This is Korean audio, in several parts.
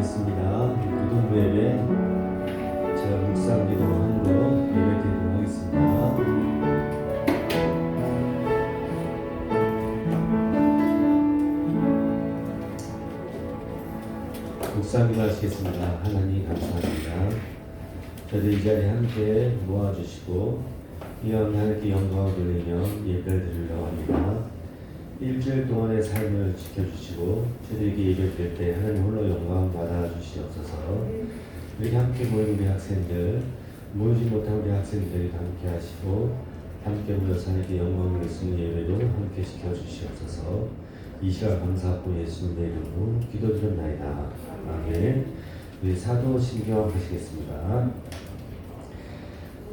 하겠습니다. 무덤 예배 제가 묵상 기도하는 거 예배 드리도록 하겠습니다. 묵상 기도하시겠습니다. 하나님 감사합니다. 저희들 이 자리에 함께 모아주시고 이왕 하나님께 영광을 돌리며 예배를 드리려고 합니다. 일주일 동안의 삶을 지켜주시고 저희에게 예배 드릴 때 하나님 홀로 영광 받아주시옵소서. 이렇게 함께 모인 우리 학생들, 모이지 못한 우리 학생들이 함께 하시고 함께 모여서 하나님께 영광을 드리는 예배도 함께 시켜주시옵소서. 이 시간 감사하고 예수님의 이름으로 기도드립나이다. 아멘. 우리 사도 신경 하시겠습니다.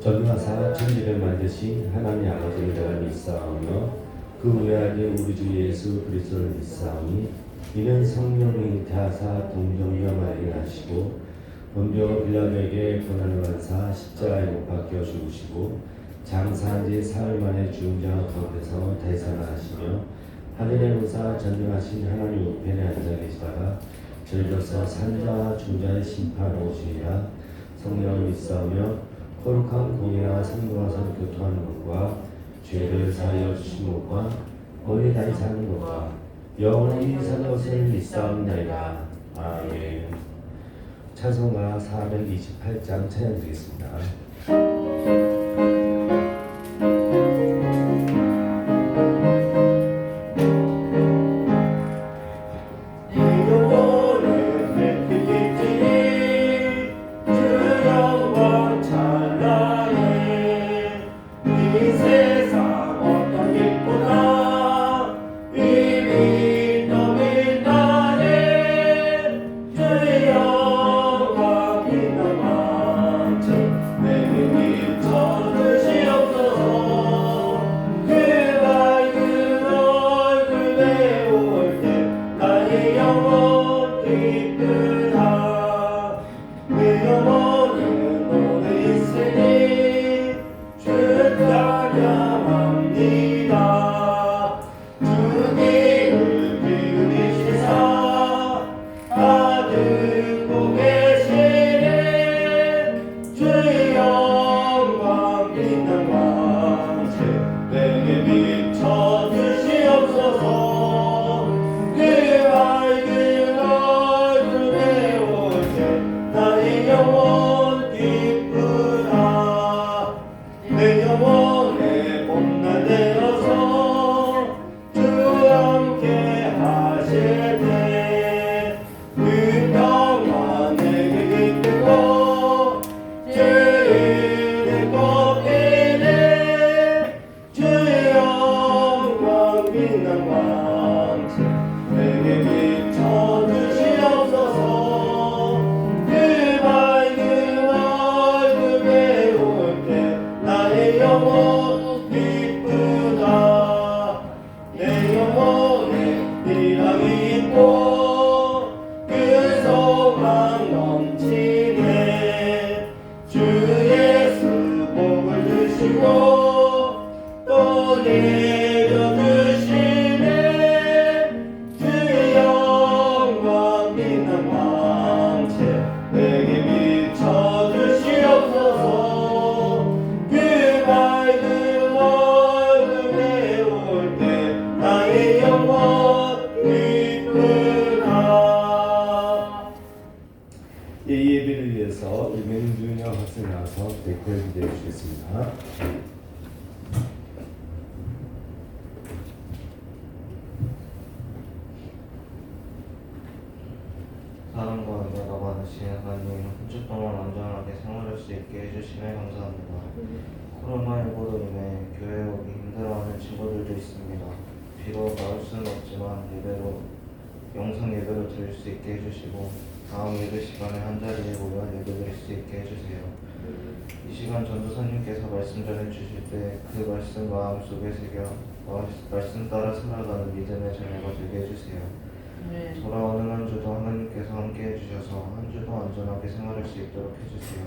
전능하사 천지를 만드신 하나님 아버지를 내가 믿사오며 그 외아들 우리 주 예수 그리스도를 믿사오니 이는 성령이 잉태하사 동정녀 마리아에게 나시고 본디오 빌라도에게 고난을 받으사 십자가에 못 박혀 죽으시고 장사한 지 사흘 만에 죽은 자 가운데서 대사하시며 하늘의 무사 전능하신 하나님 우편에 앉아 계시다가 저희로서 산자와 중자의 심판으로 오시리라. 성령을 믿사오며 거룩한 공예와 성도와서 교통하는 것과 죄를 사하여 주신 것과 오래 다시 사는 것과 영원히 사는 것을 믿사옵나이다. 아멘. 찬송가 428장 찬양 드리겠습니다. 예배를 위해서 맹준영 학생 나와서 댓글 기대해 주겠습니다. 사랑과 은혜가 많으신 하나님, 한 주 동안 안전하게 생활할 수 있게 해주시며 감사합니다. 코로나19로 인해 교회 오기 힘들어하는 친구들도 있습니다. 비록 나올 수는 없지만 영상 예배로 드릴 수 있게 해주시고 다음 예배 시간에 한자리에 모여 예배 드릴 수 있게 해주세요. 이 시간 전도사님께서 말씀 전해주실 때 그 말씀 마음속에 새겨 말씀 따라 살아가는 믿음의 자녀가 되게 해주세요. 돌아오는 한 주도 하나님께서 함께 해주셔서 한 주도 안전하게 생활할 수 있도록 해주세요.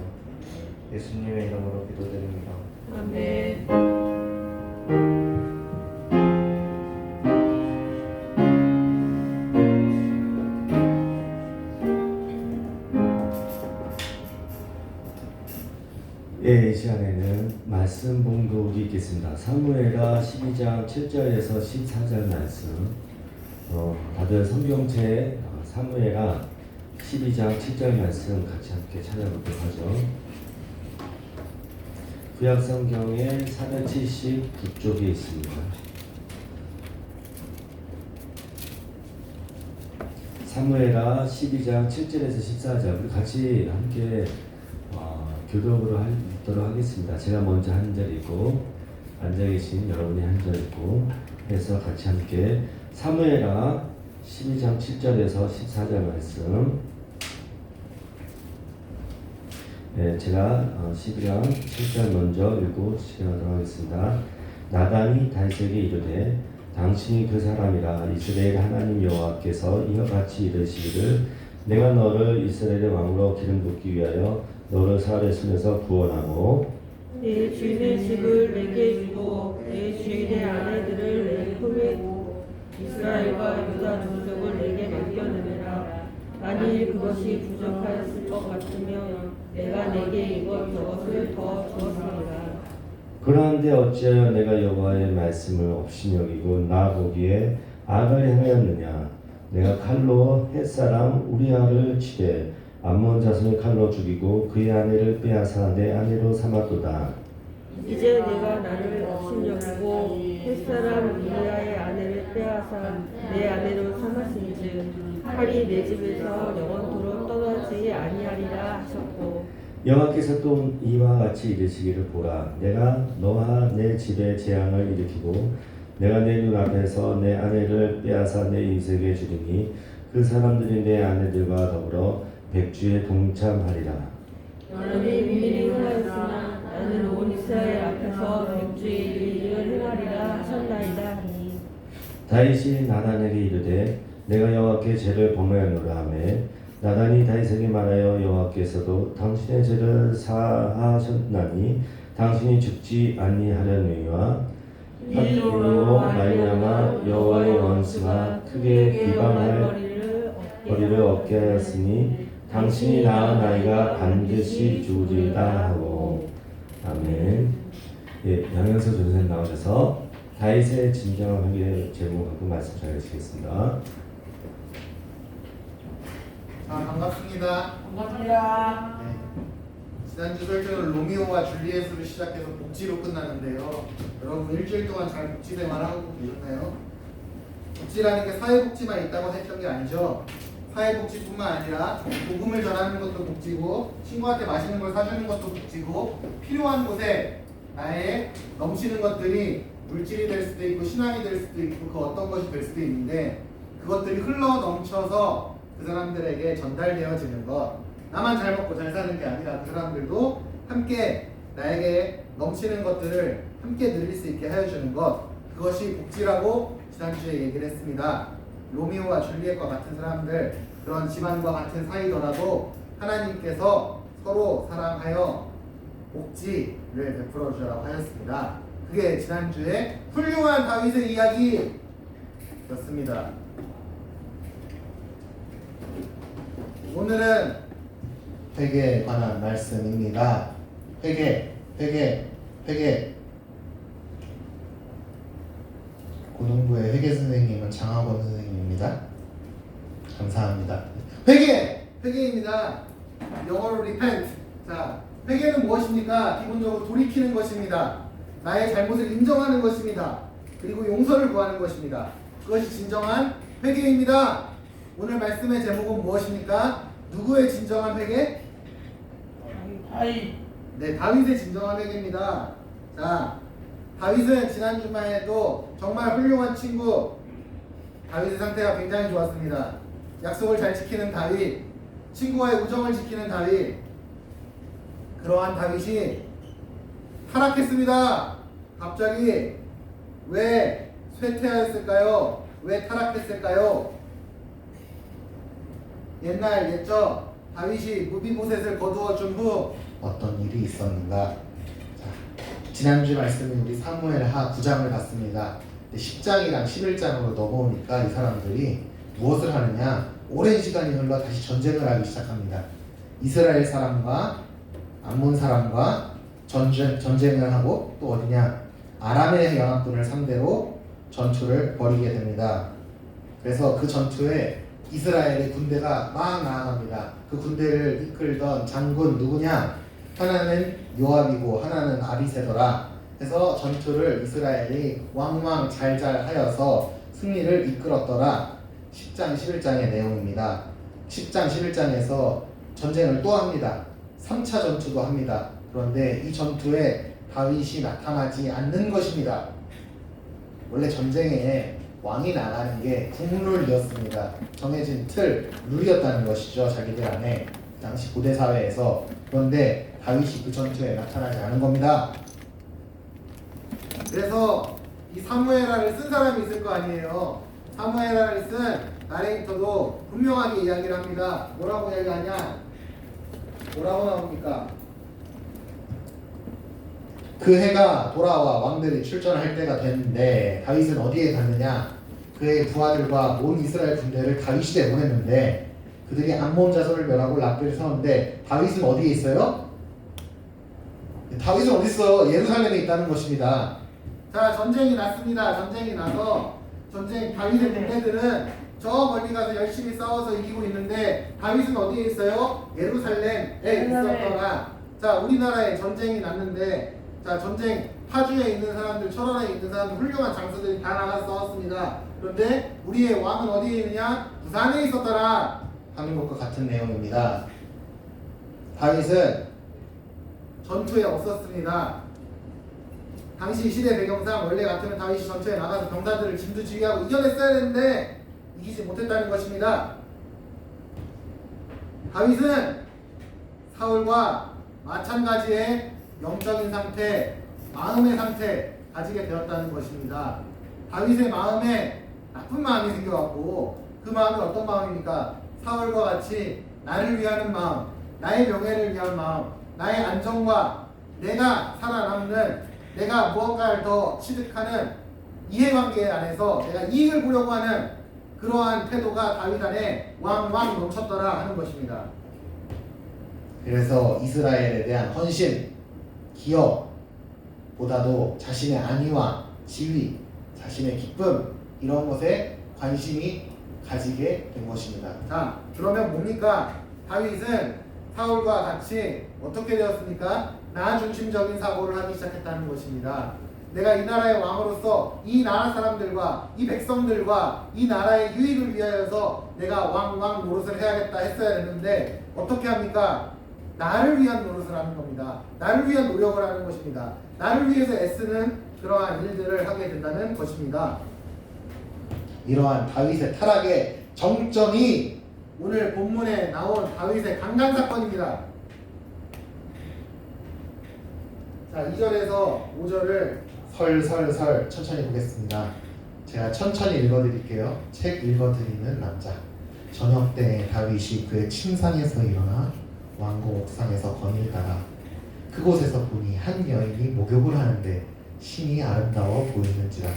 예수님의 이름으로 기도드립니다. 아멘. 읽겠습니다. 사무엘하 12장 7절에서 14절 말씀. 다들 성경책 사무엘하 12장 7절 말씀 같이 함께 찾아보도록 하죠. 구약 성경의 479쪽에 있습니다. 사무엘하 12장 7절에서 14절 우리 같이 함께 교독으로 읽도록 하겠습니다. 제가 먼저 한 절 읽고 앉아 계신 여러분이 한 절 읽고 해서 같이 함께 사무엘하 12장 7절에서 14절 말씀. 네, 제가 12장 7절 먼저 읽고 시작하도록 하겠습니다. 나단이 다윗에게 이르되 당신이 그 사람이라 이스라엘 하나님 여호와께서 이와 같이 이르시기를 내가 너를 이스라엘의 왕으로 기름 붓기 위하여 너를 사울의 손에서 구원하고 내 주인의 집을 내게 주고 내 주인의 아내들을 내 품에 두고 이스라엘과 유다 족속을 내게 맡겨느니라. 만일 그것이 부족하였을 것 같으면 내가 내게 이것저것을 더 주었으리라. 그러한데 어찌하여 내가 여호와의 말씀을 없이 여기고 나 보기에 악을 행하였느냐. 내가 칼로 햇사람 우리아를 치되 암몬 자손을 칼로 죽이고 그의 아내를 빼앗아 내 아내로 삼았도다. 이제 내가 나를 업신여기고 햇사람 우리아의 아내를 빼앗아 내 아내로 삼았은즉 칼이 내 집에서 영원토록 떠나지 아니하리라 하셨고 여호와께서 또 이와 같이 이르시기를 보라 내가 너와 내 집에 재앙을 일으키고 내가 내 눈앞에서 내 아내를 빼앗아 내 인생에 주리니 그 사람들이 내 아내들과 더불어 백주에 동참하리라. 너는 은밀히 행하였으나 나는 온 이스라엘 앞에서 백주의 일을 행하리라 하셨나이다 하니 다윗이 나단에게 이르되 내가 여호와께 죄를 범하였노라 하매 나단이 다윗에게 말하여 여호와께서도 당신의 죄를 사하셨나니 당신이 죽지 아니하려니와 이로 말미암아 여호와의 원수가 크게 비방할 거리를 얻게 하였으니 당신이 낳은 아이가 반드시 죽으리다 하고 아멘. 예, 양현석 전선생 나오셔서 다윗의 진정한 회개의 제목 갖고 말씀 전해주시겠습니다. 반갑습니다. 반갑습니다. 네. 지난주 설교는 로미오와 줄리엣으로 시작해서 복지로 끝나는데요. 여러분 일주일 동안 잘 복지 생활하고 계셨나요? 복지라는 게 사회복지만 있다고 했던 게 아니죠. 사회복지뿐만 아니라 복음을 전하는 것도 복지고 친구한테 맛있는 걸 사주는 것도 복지고 필요한 곳에 나의 넘치는 것들이 물질이 될 수도 있고 신앙이 될 수도 있고 그 어떤 것이 될 수도 있는데 그것들이 흘러 넘쳐서 그 사람들에게 전달되어지는 것 나만 잘 먹고 잘 사는 게 아니라 그 사람들도 함께 나에게 넘치는 것들을 함께 누릴 수 있게 하여주는 것 그것이 복지라고 지난주에 얘기를 했습니다. 로미오와 줄리엣과 같은 사람들 그런 집안과 같은 사이더라도 하나님께서 서로 사랑하여 복지를 베풀어 주라고 하였습니다. 그게 지난주에 훌륭한 다윗의 이야기였습니다. 오늘은 회개에 관한 말씀입니다. 회개. 고등부의 회계 선생님은 장학원 선생님입니다. 감사합니다. 회개입니다. 영어로 repent. 자, 회개는 무엇입니까? 기본적으로 돌이키는 것입니다. 나의 잘못을 인정하는 것입니다. 그리고 용서를 구하는 것입니다. 그것이 진정한 회개입니다. 오늘 말씀의 제목은 무엇입니까? 누구의 진정한 회개? 네, 다윗의 진정한 회개입니다. 자, 다윗은 지난 주말에도 정말 훌륭한 친구 다윗의 상태가 굉장히 좋았습니다. 약속을 잘 지키는 다윗, 친구와의 우정을 지키는 다윗 그러한 다윗이 타락했습니다. 갑자기 왜 쇠퇴하였을까요? 왜 타락했을까요? 옛적 다윗이 무비보셋을 거두어 준 후 어떤 일이 있었는가? 자, 지난주 말씀은 우리 사무엘하 9장을 봤습니다. 10장이랑 11장으로 넘어오니까 이 사람들이 무엇을 하느냐? 오랜 시간이 흘러 다시 전쟁을 하기 시작합니다. 이스라엘 사람과 암몬 사람과 전쟁을 하고 또 어디냐? 아람의 연합군을 상대로 전투를 벌이게 됩니다. 그래서 그 전투에 이스라엘의 군대가 막 나아갑니다. 그 군대를 이끌던 장군 누구냐? 하나는 요압이고 하나는 아비새더라. 그래서 전투를 이스라엘이 왕왕 잘잘 하여서 승리를 이끌었더라. 10장 11장의 내용입니다. 10장 11장에서 전쟁을 또 합니다. 3차 전투도 합니다. 그런데 이 전투에 다윗이 나타나지 않는 것입니다. 원래 전쟁에 왕이 나가는 게 국룰이었습니다. 정해진 틀, 룰이었다는 것이죠. 자기들 안에 당시 고대 사회에서. 그런데 다윗이 그 전투에 나타나지 않은 겁니다. 그래서 이 사무엘하를 쓴 사람이 있을 거 아니에요. 사무엘하를 쓴 나레이터도 분명하게 이야기를 합니다. 뭐라고 이야기하냐? 뭐라고 나옵니까? 그 해가 돌아와 왕들이 출전할 때가 됐는데 다윗은 어디에 갔느냐? 그의 부하들과 온 이스라엘 군대를 다윗이 내보냈는데 그들이 암몬 자손을 멸하고 랍들을 세웠는데 다윗은 어디에 있어요? 다윗은 어디 있어? 예루살렘에 있다는 것입니다. 자, 전쟁이 났습니다. 전쟁이 나서 다윗의 군대들은 저 멀리 가서 열심히 싸워서 이기고 있는데 다윗은 어디에 있어요? 예루살렘에 있었더라. 자, 우리나라에 전쟁이 났는데 자, 전쟁 파주에 있는 사람들, 철원에 있는 사람들, 훌륭한 장수들이 다 나가서 싸웠습니다. 그런데 우리의 왕은 어디에 있느냐? 부산에 있었더라 하는 것과 같은 내용입니다. 다윗은 전투에 없었습니다. 당시 시대 배경상 원래 같으면 다윗이 전투에 나가서 병사들을 진두지휘하고 이겨냈어야 되는데 이기지 못했다는 것입니다. 다윗은 사울과 마찬가지의 영적인 상태, 마음의 상태 가지게 되었다는 것입니다. 다윗의 마음에 나쁜 마음이 생겨갖고 그 마음이 어떤 마음입니까? 사울과 같이 나를 위하는 마음, 나의 명예를 위한 마음, 나의 안정과 내가 살아남는, 내가 무언가를 더 취득하는 이해관계 안에서 내가 이익을 보려고 하는 그러한 태도가 다윗 안에 왕왕 넘쳤더라 하는 것입니다. 그래서 이스라엘에 대한 헌신, 기여보다도 자신의 안위와 지위, 자신의 기쁨 이런 것에 관심이 가지게 된 것입니다. 자, 그러면 뭡니까? 다윗은 사울과 같이 어떻게 되었습니까? 나 중심적인 사고를 하기 시작했다는 것입니다. 내가 이 나라의 왕으로서 이 나라 사람들과 이 백성들과 이 나라의 유익을 위하여서 내가 왕 노릇을 해야겠다 했어야 했는데 어떻게 합니까? 나를 위한 노릇을 하는 겁니다. 나를 위한 노력을 하는 것입니다. 나를 위해서 애쓰는 그러한 일들을 하게 된다는 것입니다. 이러한 다윗의 타락의 정점이 오늘 본문에 나온 다윗의 강간 사건입니다. 자, 2절에서 5절을 설설설 천천히 보겠습니다. 제가 천천히 읽어드릴게요. 책 읽어드리는 남자. 저녁 때 다윗이 그의 침상에서 일어나 왕궁 옥상에서 거닐다가 그곳에서 보니 한 여인이 목욕을 하는데 심히 아름다워 보이는지라.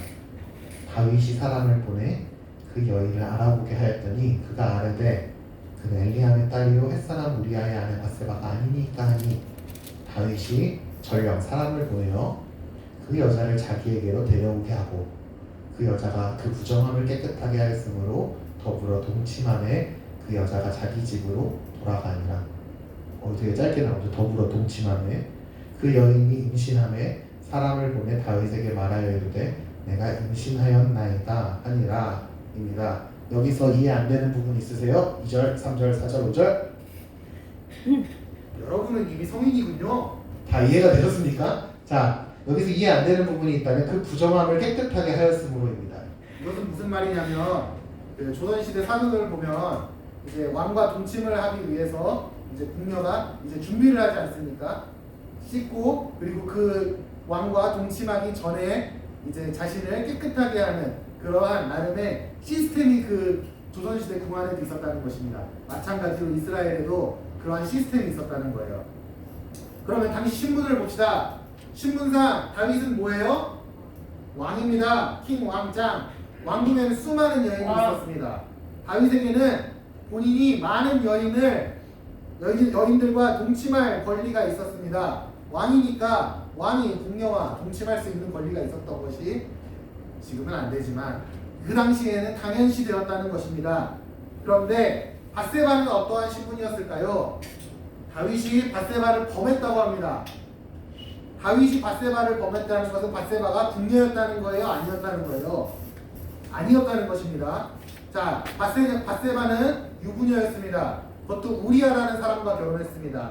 다윗이 사람을 보내 그 여인을 알아보게 하였더니 그가 아뢰되 그는 엘리암의 딸이요 햇사람 우리아의 아내 바세바가 아니니까 하니 다윗이 전령 사람을 보내어 그 여자를 자기에게로 데려오게 하고 그 여자가 그 부정함을 깨끗하게 하였으므로 더불어 동침함에 그 여자가 자기 집으로 돌아가니라. 되게 짧게 나오죠. 더불어 동침함에 그 여인이 임신함에 사람을 보내 다윗에게 말하여 이르되 내가 임신하였나이다 하니라 입니다. 여기서 이해 안 되는 부분 있으세요? 2절, 3절, 4절, 5절? 여러분은 이미 성인이군요. 다 이해가 되셨습니까? 자, 여기서 이해 안 되는 부분이 있다면 그 부정함을 깨끗하게 하였으므로입니다. 이것은 무슨 말이냐면 그 조선시대 사극을 보면 이제 왕과 동침을 하기 위해서 이제 궁녀가 이제 준비를 하지 않습니까? 씻고 그리고 그 왕과 동침하기 전에 이제 자신을 깨끗하게 하는 그러한 나름의 시스템이 그 조선시대 궁안에도 있었다는 것입니다. 마찬가지로 이스라엘에도 그러한 시스템이 있었다는 거예요. 그러면 당시 신분을 봅시다. 신분상 다윗은 뭐예요? 왕입니다. 킹 왕짱. 왕궁에는 수많은 여인이 있었습니다. 다윗에게는 본인이 많은 여인들과 동침할 권리가 있었습니다. 왕이니까 왕이 궁녀와 동침할 수 있는 권리가 있었던 것이 지금은 안 되지만 그 당시에는 당연시 되었다는 것입니다. 그런데 밧세바는 어떠한 신분이었을까요? 다윗이 밧세바를 범했다고 합니다. 다윗이 밧세바를 범했다는 것은 밧세바가 궁녀였다는 거예요? 아니었다는 거예요? 아니었다는 것입니다. 자, 밧세바는 유부녀였습니다. 그것도 우리아라는 사람과 결혼했습니다.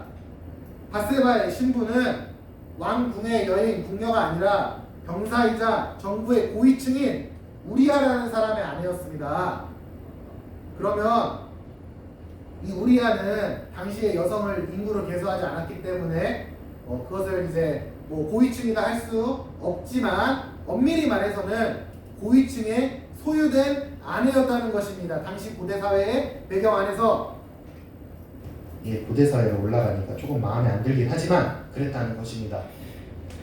밧세바의 신분은 왕궁의 여인, 궁녀가 아니라 병사이자 정부의 고위층인 우리아라는 사람의 아내였습니다. 그러면 이 우리아는 당시에 여성을 인구로 계수하지 않았기 때문에 그것을 이제 뭐 고위층이다 할 수 없지만 엄밀히 말해서는 고위층의 소유된 아내였다는 것입니다. 당시 고대 사회의 배경 안에서. 예, 고대 사회에 올라가니까 조금 마음에 안 들긴 하지만 그랬다는 것입니다.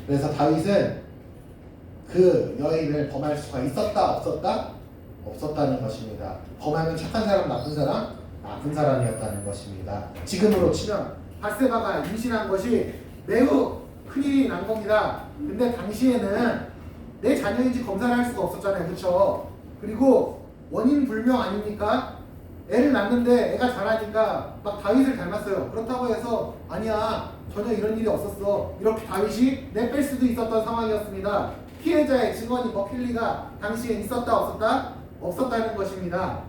그래서 다윗은 그 여인을 범할 수가 있었다 없었다? 없었다는 것입니다. 범하면 착한 사람 나쁜 사람? 나쁜 사람이었다는 것입니다. 지금으로 치면 밧세바가 임신한 것이 매우 큰일이 난 겁니다. 근데 당시에는 내 자녀인지 검사를 할 수가 없었잖아요. 그렇죠? 그리고 원인 불명 아닙니까? 애를 낳는데 애가 자라니까 막 다윗을 닮았어요. 그렇다고 해서 아니야 전혀 이런 일이 없었어 이렇게 다윗이 내뺄 수도 있었던 상황이었습니다. 피해자의 증언이 먹힐 리가 당시에 있었다 없었다? 없었다는 것입니다.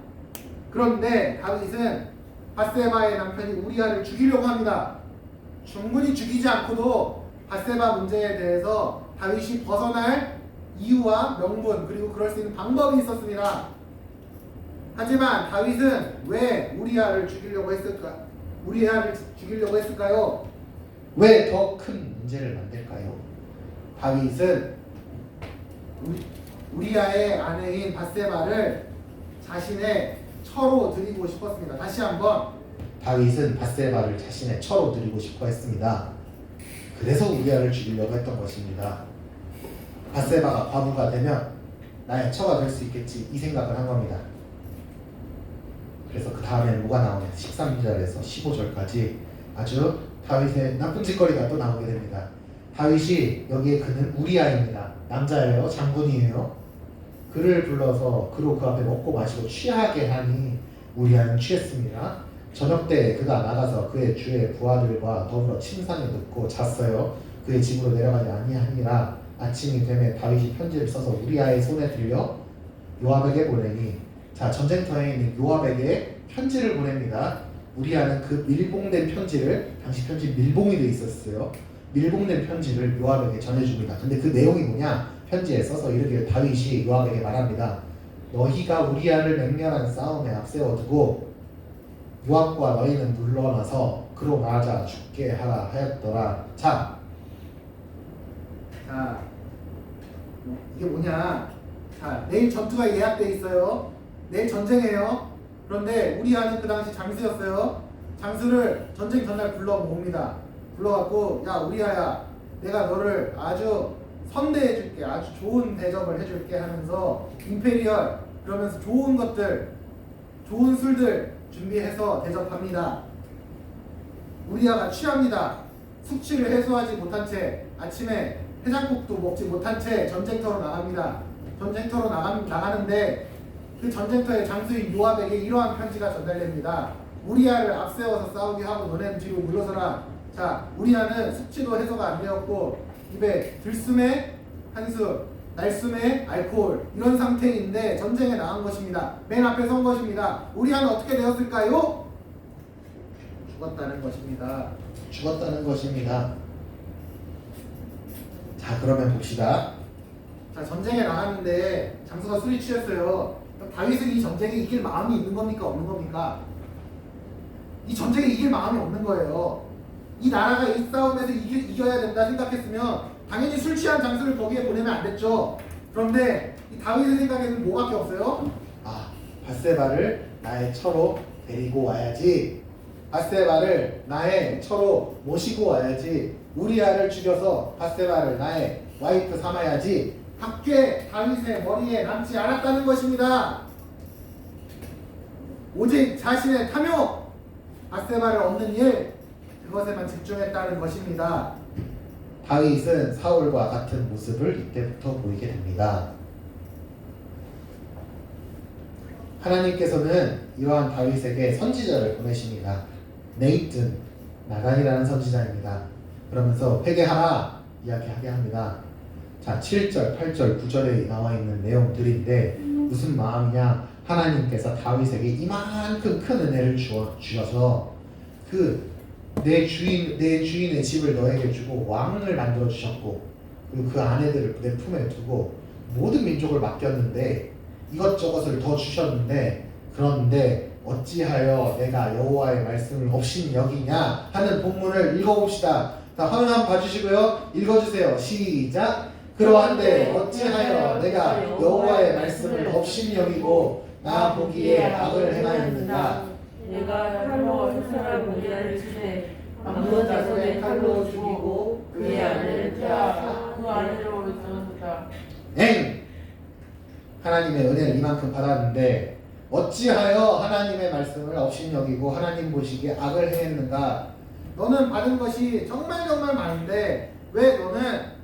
그런데 다윗은 밧세바의 남편이 우리아를 죽이려고 합니다. 충분히 죽이지 않고도 밧세바 문제에 대해서 다윗이 벗어날 이유와 명분 그리고 그럴 수 있는 방법이 있었습니다. 하지만 다윗은 왜 우리아를 죽이려고 했을까요? 왜 더 큰 문제를 만들까요? 다윗은 우리아의 아내인 밧세바를 자신의 처로 드리고 싶었습니다. 다시 한번 다윗은 밧세바를 자신의 처로 드리고 싶어 했습니다. 그래서 우리아를 죽이려고 했던 것입니다. 밧세바가 과부가 되면 나의 처가 될 수 있겠지 이 생각을 한 겁니다. 그래서 그 다음에는 뭐가 나오냐 13절에서 15절까지 아주 다윗의 나쁜 짓거리가 또 나오게 됩니다. 다윗이 여기에 그는 우리아입니다. 남자예요. 장군이에요. 그를 불러서 그로 그 앞에 먹고 마시고 취하게 하니 우리아는 취했습니다. 저녁 때 그가 나가서 그의 주의 부하들과 더불어 침상에 눕고 잤어요. 그의 집으로 내려가지 아니하니라. 아침이 되매 다윗이 편지를 써서 우리아의 손에 들려 요압에게 보내니 자 전쟁터에 있는 요압에게 편지를 보냅니다. 우리아는 그 밀봉된 편지를 당시 편지 밀봉이 돼 있었어요. 밀봉된 편지를 요압에게 전해줍니다. 근데 그 내용이 뭐냐? 편지에 써서 이르기를 다윗이 요압에게 말합니다. 너희가 우리아를 맹렬한 싸움에 앞세워두고 요압과 너희는 물러나서 그로 맞아 죽게 하라 하였더라. 자 이게 뭐냐? 자, 내일 전투가 예약돼 있어요. 내일 전쟁이에요. 그런데 우리아는 그 당시 장수였어요. 장수를 전쟁 전날 불러 모읍니다. 불러갖고 야 우리아야, 내가 너를 아주 선대해줄게, 아주 좋은 대접을 해줄게 하면서 임페리얼 그러면서 좋은 것들, 좋은 술들 준비해서 대접합니다. 우리아가 취합니다. 숙취를 해소하지 못한 채 아침에 해장국도 먹지 못한 채 전쟁터로 나갑니다. 전쟁터로 나가는데 그 전쟁터의 장수인 요압에게 이러한 편지가 전달됩니다. 우리아를 앞세워서 싸우게 하고 너네는 뒤로 물러서라. 자, 우리아는 숙취도 해소가 안 되었고 입에 들숨에 한술, 날숨에 알코올 이런 상태인데 전쟁에 나간 것입니다. 맨 앞에 선 것입니다. 우리아는 어떻게 되었을까요? 죽었다는 것입니다. 죽었다는 것입니다. 자 그러면 봅시다. 자, 전쟁에 나갔는데 장수가 술이 취했어요. 그럼 다윗은 이 전쟁에 이길 마음이 있는 겁니까? 없는 겁니까? 이 전쟁에 이길 마음이 없는 거예요. 이 나라가 이 싸움에서 이겨야 된다 생각했으면 당연히 술 취한 장수를 거기에 보내면 안 됐죠. 그런데 이 다윗의 생각에는 뭐밖에 없어요? 밧세바를 나의 처로 데리고 와야지. 밧세바를 나의 처로 모시고 와야지. 우리아를 죽여서 밧세바를 나의 와이프 삼아야지. 밖에 다윗의 머리에 남지 않았다는 것입니다. 오직 자신의 탐욕, 밧세바를 얻는 일, 그것에만 집중했다는 것입니다. 다윗은 사울과 같은 모습을 이때부터 보이게 됩니다. 하나님께서는 이러한 다윗에게 선지자를 보내십니다. 네이튼, 나단이라는 선지자입니다. 그러면서 회개하라 이야기하게 합니다. 자, 7절, 8절, 9절에 나와 있는 내용들인데 무슨 마음이냐? 하나님께서 다윗에게 이만큼 큰 은혜를 주셔서 내 주인의 집을 너에게 주고 왕을 만들어 주셨고, 그리고 그 아내들을 내 품에 두고 모든 민족을 맡겼는데 이것저것을 더 주셨는데, 그런데 어찌하여 내가 여호와의 말씀을 없인 여기냐 하는 본문을 읽어봅시다. 자, 화면 한번 봐주시고요. 읽어주세요. 시작. 그러한데 어찌하여 내가 여호와의 말씀을 없인 여기고 나 보기에 악을 행하였는가. 내가 칼로 한 사람 무리를 치되 남은 자손의 칼로 죽이고 그의 아내를 빼앗아 그 아내로 있었다. 하나님의 은혜를 이만큼 받았는데 어찌하여 하나님의 말씀을 업신여기고 하나님 보시기에 악을 행했는가. 너는 받은 것이 정말 많은데 왜 너는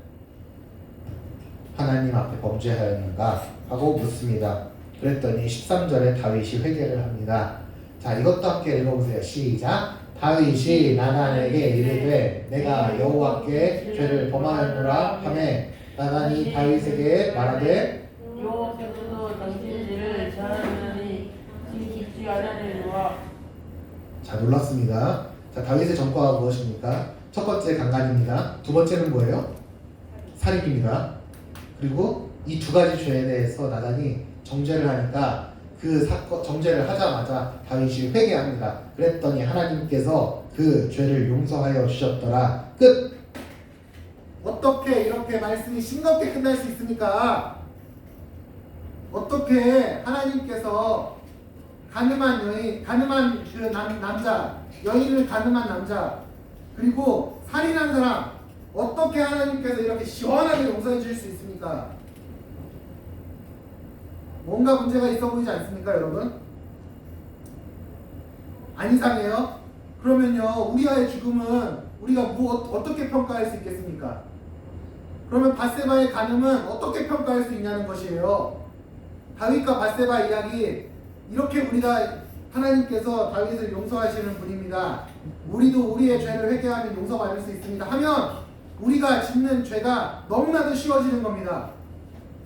하나님 앞에 범죄하였는가 하고 묻습니다. 그랬더니 13절에 다윗이 회개를 합니다. 자, 이것도 함께 읽어보세요. 시작. 다윗이 나단에게 이르되 내가 여호와께 죄를 범하였노라 하매 나단이 다윗에게 말하되 여호와께서도 당신의 죄를 사하느니 지키지 않으리로라. 자, 놀랍습니다. 자, 다윗의 전과가 무엇입니까? 첫 번째 강간입니다. 두 번째는 뭐예요? 살인입니다. 그리고 이 두 가지 죄에 대해서 나단이 정죄를 하니까 그 사건 정죄를 하자마자 다윗이 회개합니다. 그랬더니 하나님께서 그 죄를 용서하여 주셨더라. 끝. 어떻게 이렇게 말씀이 싱겁게 끝날 수 있습니까? 어떻게 하나님께서 가늠한 여인, 가늠한 그 남자, 여인을 가늠한 남자, 그리고 살인한 사람, 어떻게 하나님께서 이렇게 시원하게 용서해 주실 수 있습니까? 뭔가 문제가 있어 보이지 않습니까, 여러분? 안 이상해요? 그러면요, 우리아의 죽음은 우리가 어떻게 평가할 수 있겠습니까? 그러면 밧세바의 간음은 어떻게 평가할 수 있냐는 것이에요. 다윗과 밧세바 이야기, 이렇게 우리가 하나님께서 다윗을 용서하시는 분입니다. 우리도 우리의 죄를 회개하면 용서받을 수 있습니다 하면 우리가 짓는 죄가 너무나도 쉬워지는 겁니다.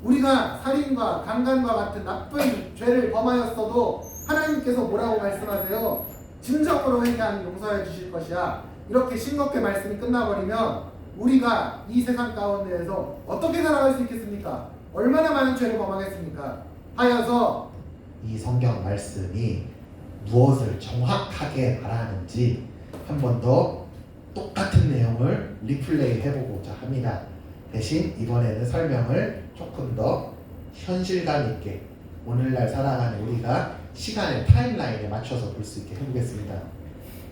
우리가 살인과 강간과 같은 나쁜 죄를 범하였어도 하나님께서 뭐라고 말씀하세요? 진정으로 회개하면 용서해 주실 것이야. 이렇게 싱겁게 말씀이 끝나버리면 우리가 이 세상 가운데에서 어떻게 살아갈 수 있겠습니까? 얼마나 많은 죄를 범하겠습니까? 하여서 이 성경 말씀이 무엇을 정확하게 말하는지 한 번 더 똑같은 내용을 리플레이 해보고자 합니다. 대신 이번에는 설명을 조금 더 현실감 있게 오늘날 살아가는 우리가 시간의 타임라인에 맞춰서 볼 수 있게 해보겠습니다.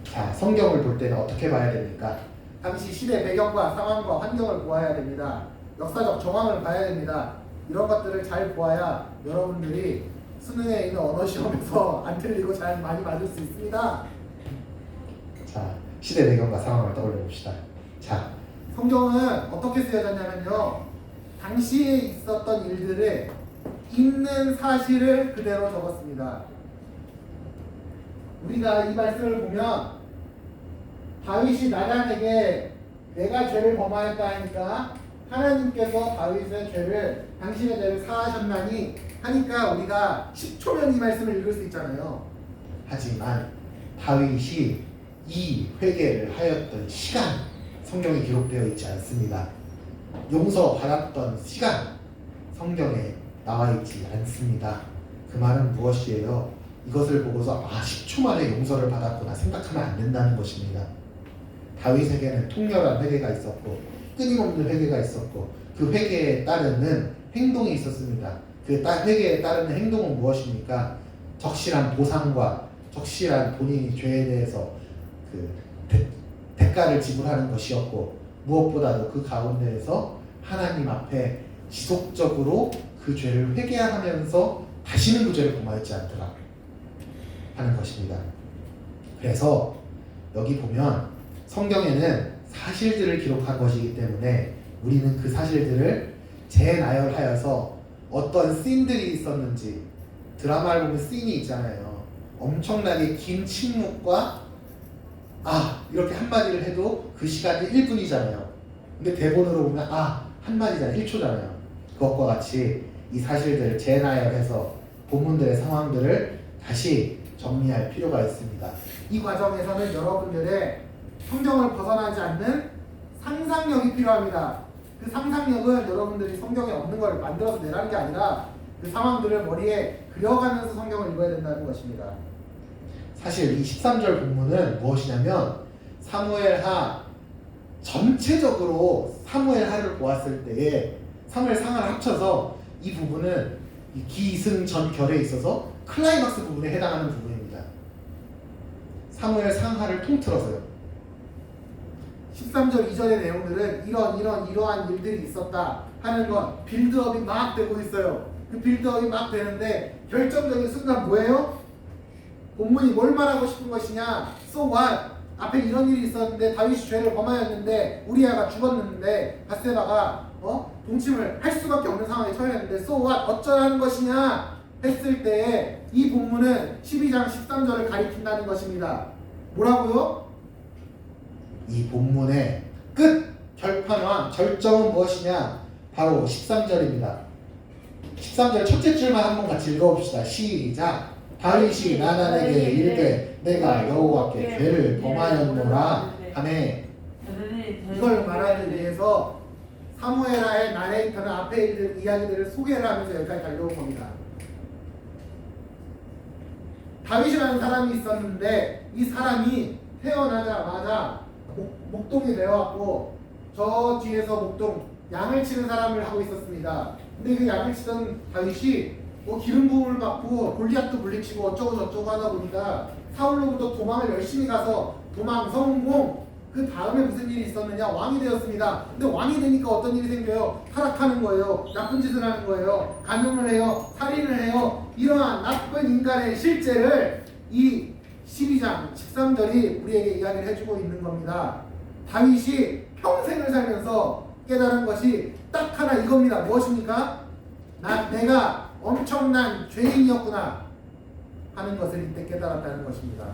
자, 성경을 볼 때는 어떻게 봐야 됩니까? 당시 시대 배경과 상황과 환경을 보아야 됩니다. 역사적 정황을 봐야 됩니다. 이런 것들을 잘 보아야 여러분들이 수능에 있는 언어 시험에서 안 틀리고 잘 많이 맞을 수 있습니다. 자, 시대 배경과 상황을 떠올려 봅시다. 자, 성경은 어떻게 쓰여졌냐면요, 당시에 있었던 일들을 있는 사실을 그대로 적었습니다. 우리가 이 말씀을 보면 다윗이 나단에게 내가 죄를 범하였다 하니까 하나님께서 다윗의 죄를, 당신의 죄를 사하셨나니 하니까 우리가 10초면 이 말씀을 읽을 수 있잖아요. 하지만 다윗이 이 회개를 하였던 시간, 성경에 기록되어 있지 않습니다. 용서받았던 시간, 성경에 나와 있지 않습니다. 그 말은 무엇이에요? 이것을 보고서 10초 만에 용서를 받았구나 생각하면 안 된다는 것입니다. 다윗에게는 통렬한 회개가 있었고 끊임없는 회개가 있었고 그 회개에 따르는 행동이 있었습니다. 그 회개에 따르는 행동은 무엇입니까? 적실한 보상과 적실한 본인이 죄에 대해서 그 대가를 지불하는 것이었고, 무엇보다도 그 가운데에서 하나님 앞에 지속적으로 그 죄를 회개하면서 다시는 그 죄를 범하지 않더라 하는 것입니다. 그래서 여기 보면 성경에는 사실들을 기록한 것이기 때문에 우리는 그 사실들을 재나열하여서 어떤 씬들이 있었는지, 드라마를 보면 씬이 있잖아요. 엄청나게 긴 침묵과 이렇게 한마디를 해도 그 시간이 1분이잖아요. 근데 대본으로 보면 한마디잖아요. 1초잖아요. 그것과 같이 이 사실들을 재나열해서 본문들의 상황들을 다시 정리할 필요가 있습니다. 이 과정에서는 여러분들의 성경을 벗어나지 않는 상상력이 필요합니다. 그 상상력은 여러분들이 성경에 없는 걸 만들어서 내라는 게 아니라 그 상황들을 머리에 그려가면서 성경을 읽어야 된다는 것입니다. 사실 이 13절 본문은 무엇이냐면 사무엘하 전체적으로 사무엘하를 보았을 때에 사무엘상하를 합쳐서 이 부분은 이 기승전결에 있어서 클라이막스 부분에 해당하는 부분입니다. 사무엘상하를 통틀어서요. 13절 이전의 내용들은 이러한 일들이 있었다 하는 건 빌드업이 막 되고 있어요. 그 빌드업이 막 되는데 결정적인 순간 뭐예요? 본문이 뭘 말하고 싶은 것이냐? So what? 앞에 이런 일이 있었는데 다윗이 죄를 범하였는데 우리아가 죽었는데 밧세바가 동침을 할 수밖에 없는 상황에 처했는데 So what? 어쩌라는 것이냐? 했을 때에 이 본문은 12장 13절을 가리킨다는 것입니다. 뭐라고요? 이 본문의 끝 결판왕 절정은 무엇이냐? 바로 13절입니다. 13절 첫째 줄만 한번 같이 읽어봅시다. 시작. 다윗이 나단에게 이르되 내가 여호와께 죄를 범하였노라 하매. 이걸 말하기 위해서 사무엘하의 나레이터는 앞에 있는 이야기들을 소개를 하면서 여기까지 달려온 겁니다. 다윗이라는 사람이 있었는데 이 사람이 태어나자마자 목동이 되어왔고 저 뒤에서 목동 양을 치는 사람을 하고 있었습니다. 근데 그 양을 치던 다윗이 기름 부음을 받고 골리앗도 물리치고 어쩌고 저쩌고 하다 보니까 사울로부터 도망을 열심히 가서 도망 성공. 그 다음에 무슨 일이 있었느냐? 왕이 되었습니다. 근데 왕이 되니까 어떤 일이 생겨요? 타락하는 거예요. 나쁜 짓을 하는 거예요. 간음을 해요. 살인을 해요. 이러한 나쁜 인간의 실제를 이 12장 13절이 우리에게 이야기를 해주고 있는 겁니다. 다윗이 평생을 살면서 깨달은 것이 딱 하나 이겁니다. 무엇입니까? 내가 엄청난 죄인이었구나 하는 것을 이때 깨달았다는 것입니다.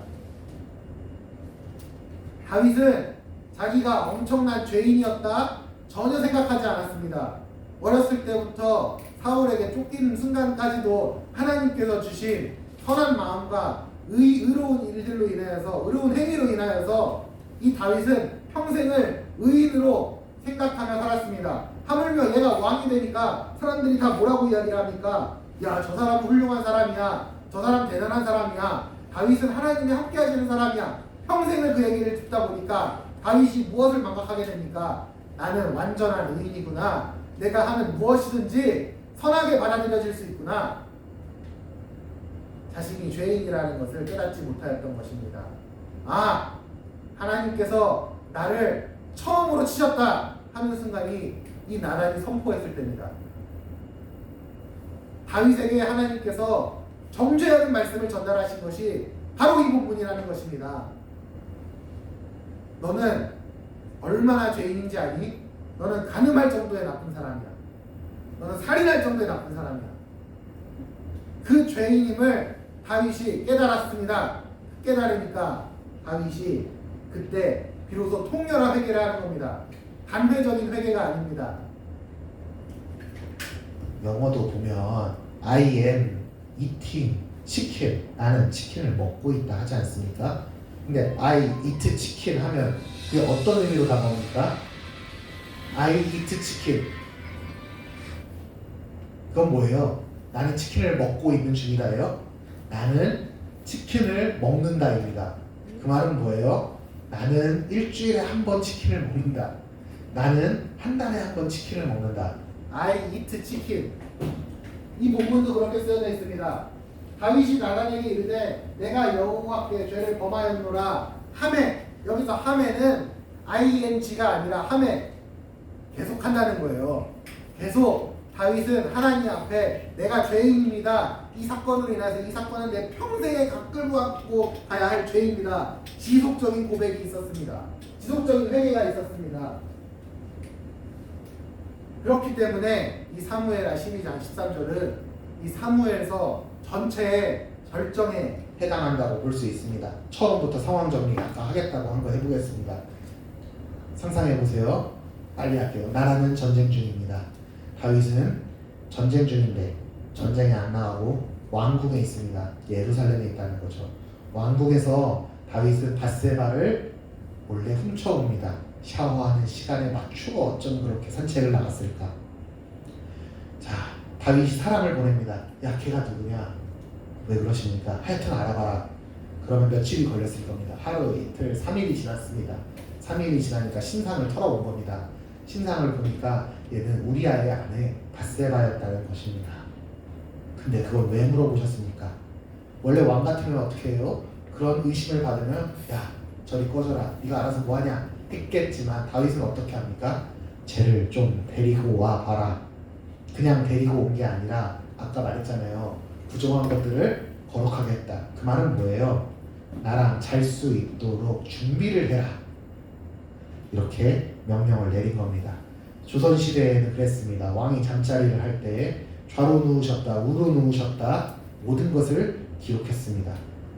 다윗은 자기가 엄청난 죄인이었다 전혀 생각하지 않았습니다. 어렸을 때부터 사울에게 쫓기는 순간까지도 하나님께서 주신 선한 마음과 의로운 일들로 인하여서 의로운 행위로 인하여서 이 다윗은 평생을 의인으로 생각하며 살았습니다. 하물며 얘가 왕이 되니까 사람들이 다 뭐라고 이야기를 합니까? 야, 저 사람은 훌륭한 사람이야. 저 사람 대단한 사람이야. 다윗은 하나님이 함께 하시는 사람이야. 평생을 그 얘기를 듣다 보니까 다윗이 무엇을 망각하게 됩니까? 나는 완전한 의인이구나. 내가 하는 무엇이든지 선하게 받아들여질 수 있구나. 자신이 죄인이라는 것을 깨닫지 못하였던 것입니다. 하나님께서 나를 처음으로 치셨다 하는 순간이 이 나단이 선포했을 때입니다. 다윗에게 하나님께서 정죄하는 말씀을 전달하신 것이 바로 이 부분이라는 것입니다. 너는 얼마나 죄인인지 아니? 너는 간음할 정도의 나쁜 사람이야. 너는 살인할 정도의 나쁜 사람이야. 그 죄인임을 다윗이 깨달았습니다. 깨달으니까 다윗이 그때 비로소 통렬한 회개를 하는 겁니다. 단회적인 회개가 아닙니다. 영어도 보면 I am eating chicken. 나는 치킨을 먹고 있다 하지 않습니까? 근데 I eat chicken 하면 그게 어떤 의미로 다가옵니까? I eat chicken. 그건 뭐예요? 나는 치킨을 먹고 있는 중이다예요? 나는 치킨을 먹는다입니다. 그 말은 뭐예요? 나는 일주일에 한 번 치킨을 먹는다. 나는 한 달에 한 번 치킨을 먹는다. I eat chicken. 이 본문도 그렇게 쓰여져 있습니다. 다윗이 나단에게 이르되 내가 여호와께 죄를 범하였노라 하매. 여기서 하매는 ing가 아니라 하매. 계속 한다는 거예요. 계속 다윗은 하나님 앞에 내가 죄인입니다. 이 사건으로 인해서 이 사건은 내 평생에 끌고 갖고 가야 할 죄입니다. 지속적인 고백이 있었습니다. 지속적인 회개가 있었습니다. 그렇기 때문에 이 사무엘하 12장 13절은 이 사무엘서 전체의 절정에 해당한다고 볼 수 있습니다. 처음부터 상황 정리 아까 하겠다고 한 거 해보겠습니다. 상상해 보세요. 빨리 할게요. 나라는 전쟁 중입니다. 다윗은 전쟁 중인데 전쟁에 안 나가고 왕궁에 있습니다. 예루살렘에 있다는 거죠. 왕궁에서 다윗은 밧세바를 몰래 훔쳐옵니다. 샤워하는 시간에 맞추고 어쩜 그렇게 산책을 나갔을까? 자, 다윗이 사람을 보냅니다. 야, 걔가 누구냐? 왜 그러십니까? 하여튼 알아봐라. 그러면 며칠이 걸렸을 겁니다. 하루, 이틀, 3일이 지났습니다. 3일이 지나니까 신상을 털어본 겁니다. 신상을 보니까 얘는 우리아의 아내 밧세바였다는 것입니다. 근데 그걸 왜 물어보셨습니까? 원래 왕 같으면 어떻게 해요? 그런 의심을 받으면 야, 저리 꺼져라. 네가 알아서 뭐하냐? 했겠지만 다윗은 어떻게 합니까? 쟤를 좀 데리고 와 봐라. 그냥 데리고 온 게 아니라 아까 말했잖아요. 부정한 것들을 거룩하게 했다. 그 말은 뭐예요? 나랑 잘 수 있도록 준비를 해라. 이렇게 명령을 내린 겁니다. 조선시대에는 그랬습니다. 왕이 잠자리를 할 때 좌로 누우셨다, 우로 누우셨다 모든 것을 기록했습니다.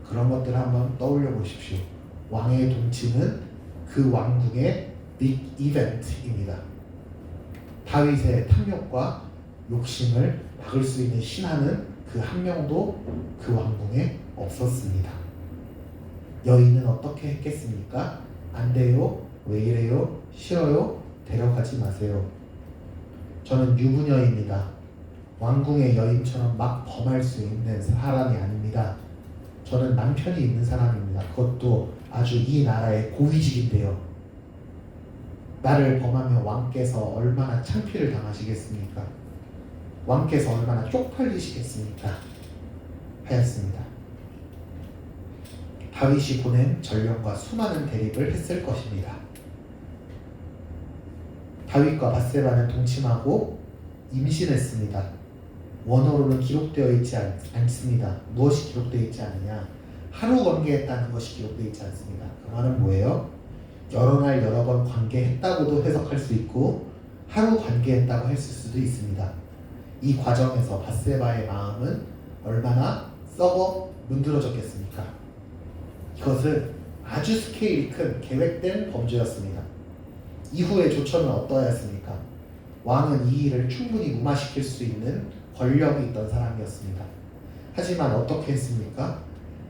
그런 것들을 한번 떠올려 보십시오. 왕의 동침은 그 왕궁의 빅 이벤트입니다. 다윗의 탐욕과 욕심을 막을 수 있는 신하는 그 한 명도 그 왕궁에 없었습니다. 여인은 어떻게 했겠습니까? 안 돼요? 왜 이래요? 싫어요? 데려가지 마세요. 저는 유부녀입니다. 왕궁의 여인처럼 막 범할 수 있는 사람이 아닙니다. 저는 남편이 있는 사람입니다. 그것도 아주 이 나라의 고위직인데요. 나를 범하면 왕께서 얼마나 창피를 당하시겠습니까? 왕께서 얼마나 쪽팔리시겠습니까? 하였습니다. 다윗이 보낸 전령과 수많은 대립을 했을 것입니다. 다윗과 밧세바는 동침하고 임신했습니다. 원어로는 기록되어 있지 않습니다. 무엇이 기록되어 있지 않느냐? 하루 관계했다는 것이 기록되어 있지 않습니다. 그 말은 뭐예요? 여러 날 여러 번 관계했다고도 해석할 수 있고 하루 관계했다고 했을 수도 있습니다. 이 과정에서 밧세바의 마음은 얼마나 썩어 문드러졌겠습니까? 이것은 아주 스케일이 큰 계획된 범죄였습니다. 이후의 조처는 어떠했습니까? 왕은 이 일을 충분히 무마시킬 수 있는 권력이 있던 사람이었습니다. 하지만 어떻게 했습니까?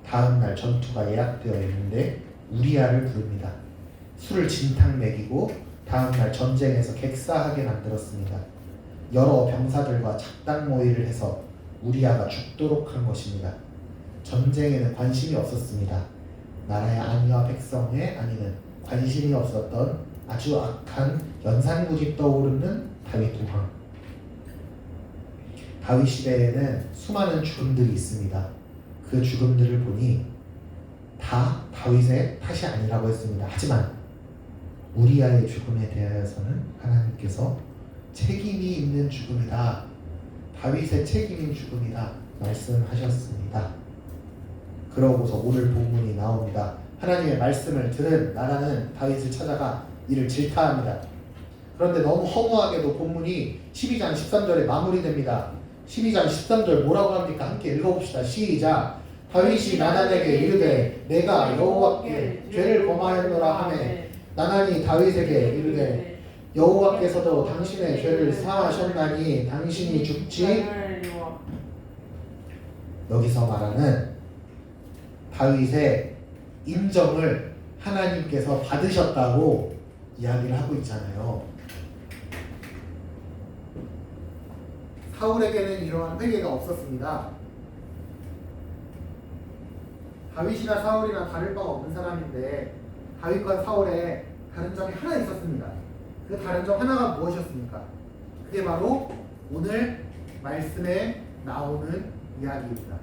다음날 전투가 예약되어 있는데 우리아를 부릅니다. 술을 진탕 먹이고 다음날 전쟁에서 객사하게 만들었습니다. 여러 병사들과 작당 모의를 해서 우리아가 죽도록 한 것입니다. 전쟁에는 관심이 없었습니다. 나라의 안위와 백성의 안위는 관심이 없었던 아주 악한 연산군이 떠오르는 다윗 왕. 다윗 시대에는 수많은 죽음들이 있습니다. 그 죽음들을 보니 다 다윗의 탓이 아니라고 했습니다. 하지만 우리아의 죽음에 대하여서는 하나님께서 책임이 있는 죽음이다. 다윗의 책임인 죽음이다. 말씀하셨습니다. 그러고서 오늘 본문이 나옵니다. 하나님의 말씀을 들은 나라는 다윗을 찾아가 이를 질타합니다. 그런데 너무 허무하게도 본문이 12장 13절에 마무리됩니다. 12장 13절 뭐라고 합니까? 함께 읽어봅시다. 시작. 다윗이 나단에게 이르되 내가 여호와께 죄를 범하였노라 하매 나단이 다윗에게 이르되 여호와께서도 당신의 죄를 사하셨나니 당신이 죽지. 여기서 말하는 다윗의 인정을 하나님께서 받으셨다고 이야기를 하고 있잖아요. 사울에게는 이러한 회개가 없었습니다. 다윗이나 사울이나 다를 바가 없는 사람인데 다윗과 사울에 다른 점이 하나 있었습니다. 그 다른 점 하나가 무엇이었습니까? 그게 바로 오늘 말씀에 나오는 이야기입니다.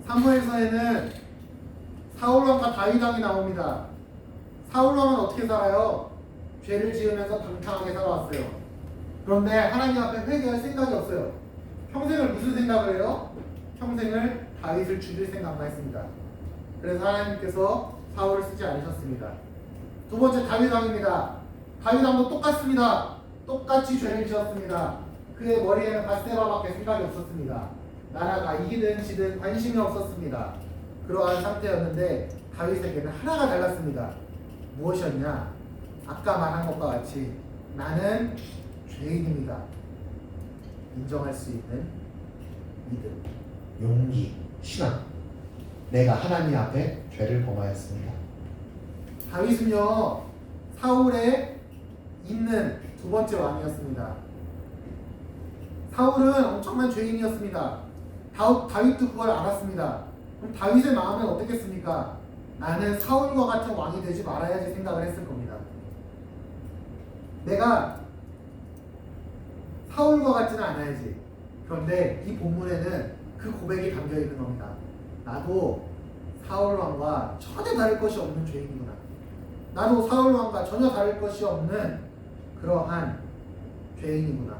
사무엘서에는 사울왕과 다윗왕이 나옵니다. 사울왕은 어떻게 살아요? 죄를 지으면서 방탕하게 살아왔어요. 그런데 하나님 앞에 회개할 생각이 없어요. 평생을 무슨 생각을 해요? 평생을 다윗을 죽일 생각만 했습니다. 그래서 하나님께서 사울을 쓰지 않으셨습니다. 두 번째 다윗 왕입니다. 다윗 왕도 똑같습니다. 똑같이 죄를 지었습니다. 그의 머리에는 바세바밖에 생각이 없었습니다. 나라가 이기든 지든 관심이 없었습니다. 그러한 상태였는데 다윗에게는 하나가 달랐습니다. 무엇이었냐? 아까 말한 것과 같이 나는 죄인입니다. 인정할 수 있는 믿음. 용기, 신앙. 내가 하나님 앞에 죄를 범하였습니다. 다윗은요 사울에 있는 두 번째 왕이었습니다. 사울은 엄청난 죄인이었습니다. 다윗도 그걸 알았습니다. 그럼 다윗의 마음은 어떻겠습니까? 나는 사울과 같은 왕이 되지 말아야지 생각을 했을 겁니다. 내가 사울과 같지는 않아야지. 그런데 이 본문에는 그 고백이 담겨 있는 겁니다. 나도 사울 왕과 전혀 다를 것이 없는 죄인이구나. 나도 사울 왕과 전혀 다를 것이 없는 그러한 죄인이구나.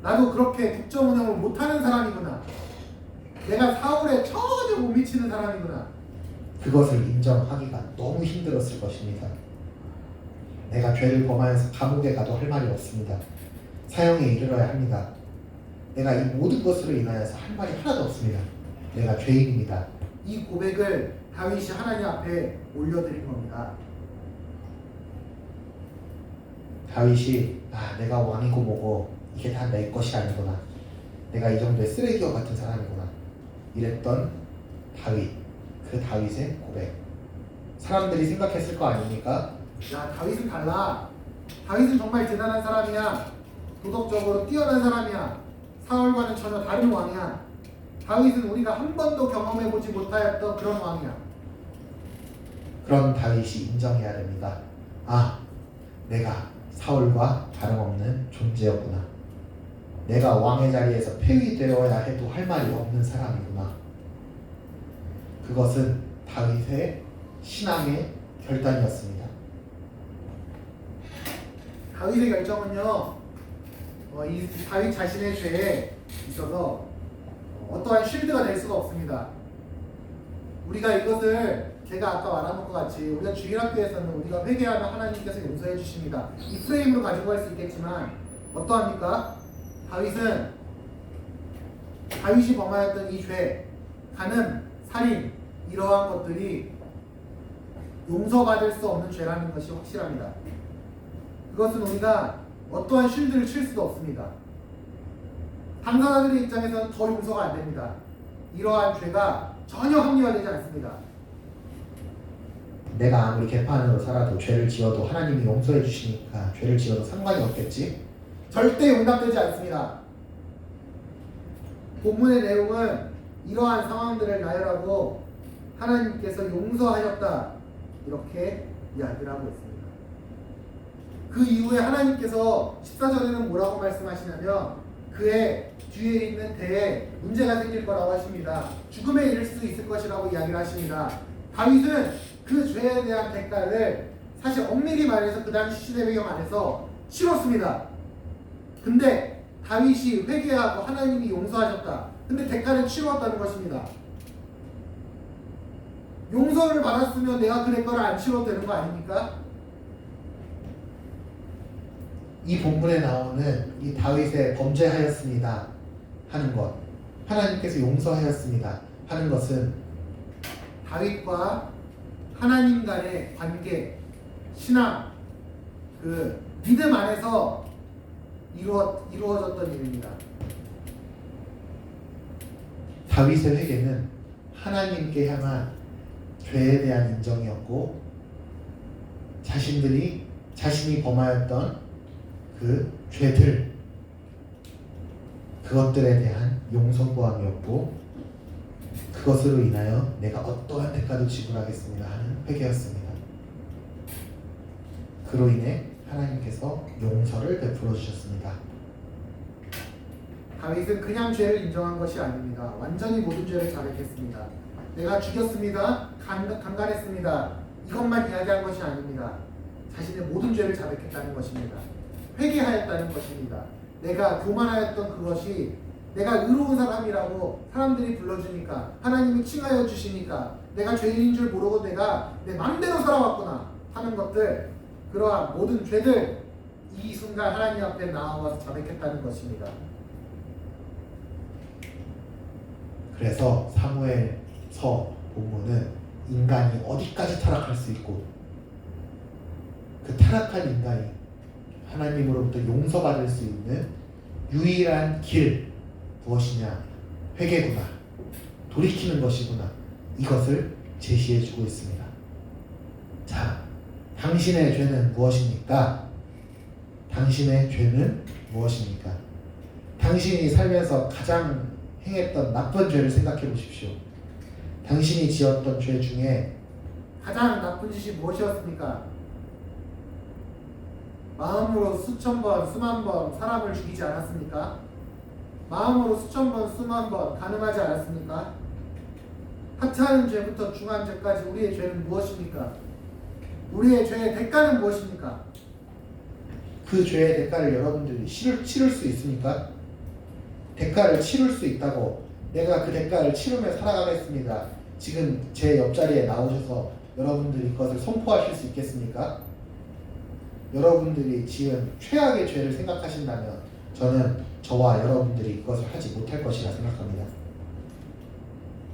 나도 그렇게 국정 운영을 못하는 사람이구나. 내가 사울에 전혀 못 미치는 사람이구나. 그것을 인정하기가 너무 힘들었을 것입니다. 내가 죄를 범하여서 감옥에 가도 할 말이 없습니다. 사형에 이르러야 합니다. 내가 이 모든 것으로 인하여서 할 말이 하나도 없습니다. 내가 죄인입니다. 이 고백을 다윗이 하나님 앞에 올려드린 겁니다. 다윗이 내가 왕이고 뭐고 이게 다 내 것이 아니구나. 내가 이 정도의 쓰레기와 같은 사람이구나. 이랬던 다윗. 그 다윗의 고백. 사람들이 생각했을 거 아닙니까? 야, 다윗은 달라. 다윗은 정말 대단한 사람이야. 도덕적으로 뛰어난 사람이야. 사울과는 전혀 다른 왕이야. 다윗은 우리가 한 번도 경험해보지 못하였던 그런 왕이야. 그런 다윗이 인정해야 됩니다. 내가 사울과 다름없는 존재였구나. 내가 왕의 자리에서 폐위되어야 해도 할 말이 없는 사람이구나. 그것은 다윗의 신앙의 결단이었습니다. 다윗의 결정은요, 이 다윗 자신의 죄에 있어서 어떠한 쉴드가 될 수가 없습니다. 우리가 이것을 제가 아까 말한 것과 같이 우리가 주일학교에서는 우리가 회개하면 하나님께서 용서해 주십니다. 이 프레임으로 가지고 갈 수 있겠지만 어떠합니까? 다윗이 범하였던 이 죄, 간음, 살인 이러한 것들이 용서받을 수 없는 죄라는 것이 확실합니다. 그것은 우리가 어떠한 쉴드를 칠 수도 없습니다. 당사자들의 입장에서는 더 용서가 안 됩니다. 이러한 죄가 전혀 합리화되지 않습니다. 내가 아무리 개판으로 살아도 죄를 지어도 하나님이 용서해 주시니까 죄를 지어도 상관이 없겠지? 절대 용납되지 않습니다. 본문의 내용은 이러한 상황들을 나열하고 하나님께서 용서하셨다 이렇게 이야기를 하고 있습니다. 그 이후에 하나님께서 14절에는 뭐라고 말씀하시냐면 그의 뒤에 있는 대에 문제가 생길 거라고 하십니다. 죽음에 이를 수도 있을 것이라고 이야기를 하십니다. 다윗은 그 죄에 대한 대가를 사실 엄밀히 말해서 그 당시 시대 배경 안에서 치렀습니다. 근데 다윗이 회개하고 하나님이 용서하셨다. 근데 대가를 치루었다는 것입니다. 용서를 받았으면 내가 그 대가를 안 치러도 되는 거 아닙니까? 이 본문에 나오는 이 다윗의 범죄하였습니다 하는 것, 하나님께서 용서하였습니다 하는 것은 다윗과 하나님 간의 관계, 신앙, 그 믿음 안에서 이루어졌던 일입니다. 다윗의 회개는 하나님께 향한 죄에 대한 인정이었고 자신이 범하였던 그 죄들 그것들에 대한 용서구함이었고 그것으로 인하여 내가 어떠한 대가도 지불하겠습니다 하는 회개였습니다. 그로 인해 하나님께서 용서를 베풀어 주셨습니다. 다윗은 그냥 죄를 인정한 것이 아닙니다. 완전히 모든 죄를 자백했습니다. 내가 죽였습니다. 강간했습니다. 이것만 이야기한 것이 아닙니다. 자신의 모든 죄를 자백했다는 것입니다. 회개하였다는 것입니다. 내가 교만하였던 그것이 내가 의로운 사람이라고 사람들이 불러주니까 하나님이 칭하여 주시니까 내가 죄인인 줄 모르고 내가 내 맘대로 살아왔구나 하는 것들, 그러한 모든 죄들 이 순간 하나님 앞에 나와서 자백했다는 것입니다. 그래서 사무엘서 본문은 인간이 어디까지 타락할 수 있고 그 타락한 인간이 하나님으로부터 용서받을 수 있는 유일한 길 무엇이냐? 회개구나, 돌이키는 것이구나, 이것을 제시해주고 있습니다. 자, 당신의 죄는 무엇입니까? 당신의 죄는 무엇입니까? 당신이 살면서 가장 행했던 나쁜 죄를 생각해 보십시오. 당신이 지었던 죄 중에 가장 나쁜 짓이 무엇이었습니까? 마음으로 수천 번, 수만 번 사람을 죽이지 않았습니까? 마음으로 수천 번, 수만 번 간음하지 않았습니까? 하찮은 죄부터 중한 죄까지 우리의 죄는 무엇입니까? 우리의 죄의 대가는 무엇입니까? 그 죄의 대가를 여러분들이 치를 수 있습니까? 대가를 치를 수 있다고 내가 그 대가를 치르며 살아가겠습니다. 지금 제 옆자리에 나오셔서 여러분들이 그것을 선포하실 수 있겠습니까? 여러분들이 지은 최악의 죄를 생각하신다면 저는 저와 여러분들이 그것을 하지 못할 것이라 생각합니다.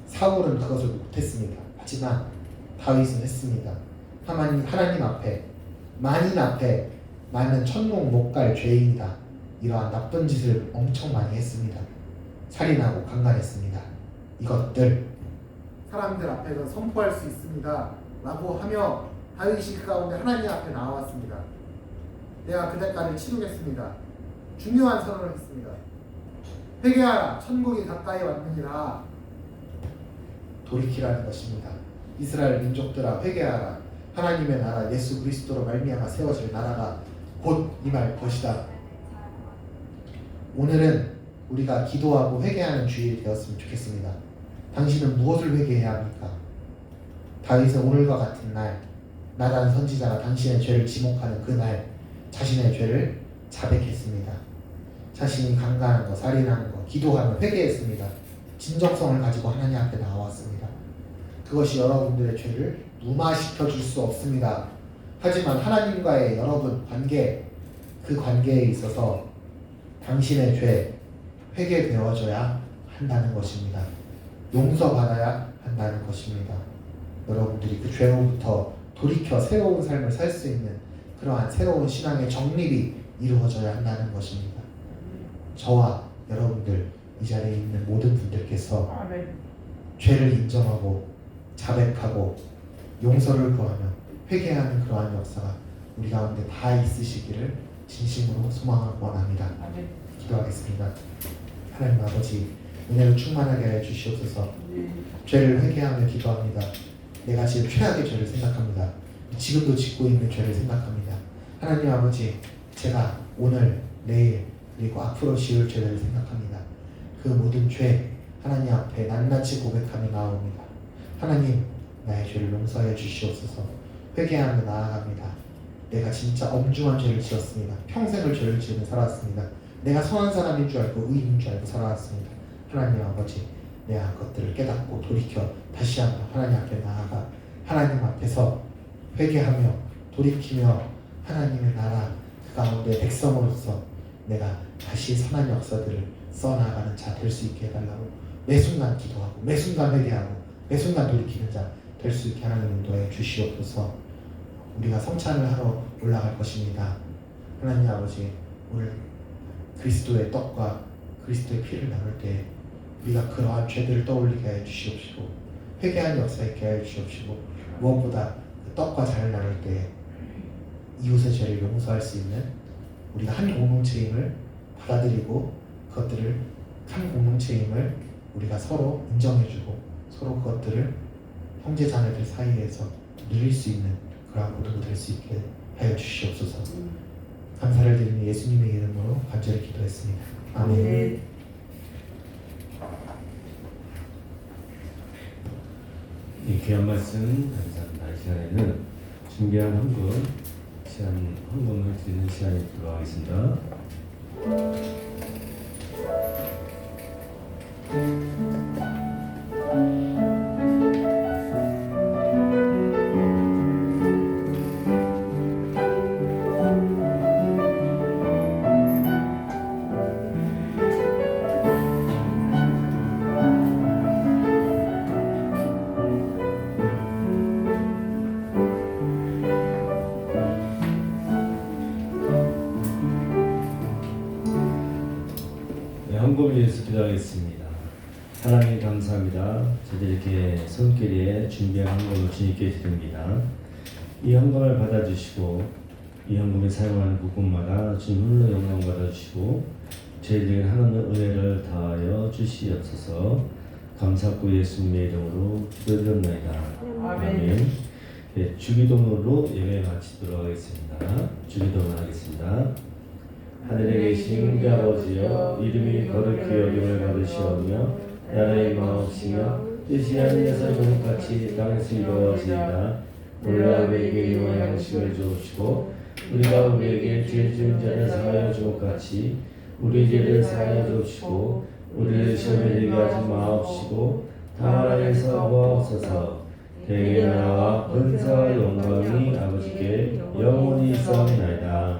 사울은 그것을 못했습니다. 하지만 다윗은 했습니다. 하나님 앞에, 만인 앞에 나는 천국 못 갈 죄인이다, 이러한 나쁜 짓을 엄청 많이 했습니다. 살인하고 강간했습니다. 이것들 사람들 앞에서 선포할 수 있습니다 라고 하며 다윗이 그 가운데 하나님 앞에 나왔습니다. 내가 그 대가를 치르겠습니다. 중요한 선언을 했습니다. 회개하라, 천국이 가까이 왔느니라. 돌이키라는 것입니다. 이스라엘 민족들아 회개하라. 하나님의 나라 예수 그리스도로 말미암아 세워질 나라가 곧 임할 것이다. 오늘은 우리가 기도하고 회개하는 주일이 되었으면 좋겠습니다. 당신은 무엇을 회개해야 합니까? 다윗은 오늘과 같은 날 나단 선지자가 당신의 죄를 지목하는 그날 자신의 죄를 자백했습니다. 자신이 강간한 것, 살인한 것, 기도하며 회개했습니다. 진정성을 가지고 하나님 앞에 나왔습니다. 그것이 여러분들의 죄를 무마시켜 줄 수 없습니다. 하지만 하나님과의 여러분 관계, 그 관계에 있어서 당신의 죄 회개되어져야 한다는 것입니다. 용서받아야 한다는 것입니다. 여러분들이 그 죄로부터 돌이켜 새로운 삶을 살 수 있는 그러한 새로운 신앙의 정립이 이루어져야 한다는 것입니다. 저와 여러분들 이 자리에 있는 모든 분들께서 죄를 인정하고 자백하고 용서를 구하며 회개하는 그러한 역사가 우리 가운데 다 있으시기를 진심으로 소망하고 원합니다. 기도하겠습니다. 하나님 아버지, 은혜로 충만하게 하여 주시옵소서. 죄를 회개하며 기도합니다. 내가 지금 최악의 죄를 생각합니다. 지금도 짓고 있는 죄를 생각합니다. 하나님 아버지, 제가 오늘, 내일, 그리고 앞으로 지을 죄를 생각합니다. 그 모든 죄 하나님 앞에 낱낱이 고백하며 나옵니다. 하나님, 나의 죄를 용서해 주시옵소서. 회개하며 나아갑니다. 내가 진짜 엄중한 죄를 지었습니다. 평생을 죄를 지으며 살아왔습니다. 내가 선한 사람인 줄 알고 의인인 줄 알고 살아왔습니다. 하나님 아버지, 내가 그것들을 깨닫고 돌이켜 다시 한번 하나님 앞에 나아가 하나님 앞에서 회개하며 돌이키며 하나님의 나라 그 가운데 백성으로서 내가 다시 선한 역사들을 써나가는 자 될 수 있게 해달라고 매 순간 기도하고 매 순간 회개하고 매 순간 돌이키는 자 될 수 있게 하나님 인도해 주시옵소서. 우리가 성찬을 하러 올라갈 것입니다. 하나님 아버지, 오늘 그리스도의 떡과 그리스도의 피를 나눌 때 우리가 그러한 죄들을 떠올리게 하여 주시옵시고 회개하는 역사 있게 하여 주시옵시고 무엇보다 그 떡과 잔을 나눌 때 이웃의 죄를 용서할 수 있는 우리가 한 공동체임을 받아들이고 그것들을 한 공동체임을 우리가 서로 인정해주고 서로 그것들을 형제자매들 사이에서 누릴 수 있는 그러한 모두가 될 수 있게 하여 주시옵소서. 감사를 드리는 예수님의 이름으로 간절히 기도했습니다. 아멘. 이 귀한 말씀 감사합니다. 이 시간에는 준비한 헌금 시간 헌금을 드리는 시간이 들어가겠습니다. 네, 헌금을 위해서 기도하겠습니다. 하나님 감사합니다. 저희들 이렇게 손길에 준비한 헌금을 주님께 드립니다. 이 헌금을 받아주시고 이 헌금을 사용하는 부분마다 주님 홀로 영광 받아주시고 저희들에게 하나님의 은혜를 다하여 주시옵소서. 감사하고 예수님의 이름으로 기도드렸나이다. 아멘. 네, 주기도문으로 예배 마치도록 하겠습니다. 주기도문 하겠습니다. 하늘에 계신 우리 아버지여, 이름이 거룩히 여김을 받으시오며 나라의 마옵시며 뜻이 하늘에서 이루어같이 땅에서 이루어지이다. 오늘 우리에게 일용할 양식을 주옵시고 우리가 우리에게 죄 지은 자를 사하여 주옵같이 우리 죄를 사하여 주옵시고 우리를 시험에 들게 하지 마옵시고 다만 악에서 구하옵소서. 대개 나라와 권세와 영광이 아버지께 영원히 있사옵나이다.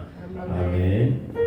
아멘.